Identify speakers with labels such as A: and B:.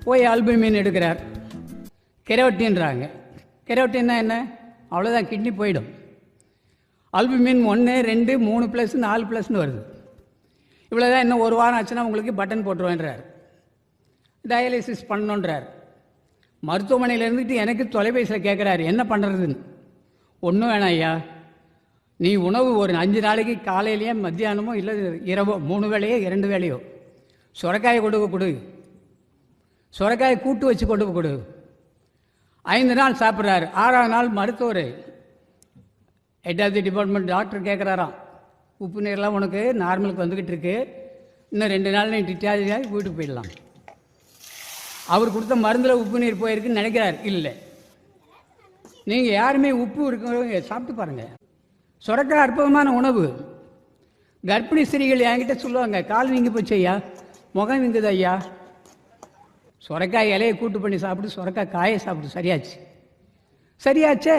A: போய் ஆல்புமின் எடுக்கிறார். கெரோட்டின்றாங்க. கெரோட்டின்னா என்ன? அவ்வளோதான், கிட்னி போயிடும். ஆல்புமின் 1, 2, 3 + 4+ வருது. இவ்வளோதான், இன்னும் ஒரு வாரம் ஆச்சுன்னா உங்களுக்கு பட்டன் போட்டுருவேன்றார். டயாலிசிஸ் பண்ணணுன்றார். மருத்துவமனையில் இருந்துட்டு எனக்கு தொலைபேசியில் கேட்குறாரு, என்ன பண்ணுறதுன்னு. ஒன்றும் வேணாம் ஐயா, நீ உணவு ஒரு 5 நாளைக்கு காலையிலேயே மத்தியானமோ இல்லை இரவோ 3 வேளையோ 2 வேளையோ சுரைக்காயை கொடு, சுரைக்காயை கூட்டு வச்சு கொடு. 5 நாள் சாப்பிட்றாரு. 6ஆவது நாள் மருத்துவர், head of the department doctor கேட்குறாராம், உப்பு நீர்லாம் உனக்கு நார்மலுக்கு வந்துக்கிட்டு இருக்கு, இன்னும் 2 நாள் நீ டிஸ்சார்ஜ் வீட்டுக்கு போயிடலாம். அவர் கொடுத்த மருந்தில் உப்பு நீர் போயிருக்குன்னு நினைக்கிறார். இல்லை, நீங்கள் யாருமே உப்பு இருக்கிறவங்க சாப்பிட்டு பாருங்கள். சுரக்காய் அற்புதமான உணவு. கர்ப்பிணி ஸ்திரீகள் என்கிட்ட சொல்லுவாங்க, கால் வீங்கி போச்சு ஐயா, முகம் வீங்குது ஐயா, சுரக்காய் இலையை கூட்டு பண்ணி சாப்பிட்டு சுரக்காய் காயை சாப்பிட்டு சரியாச்சே.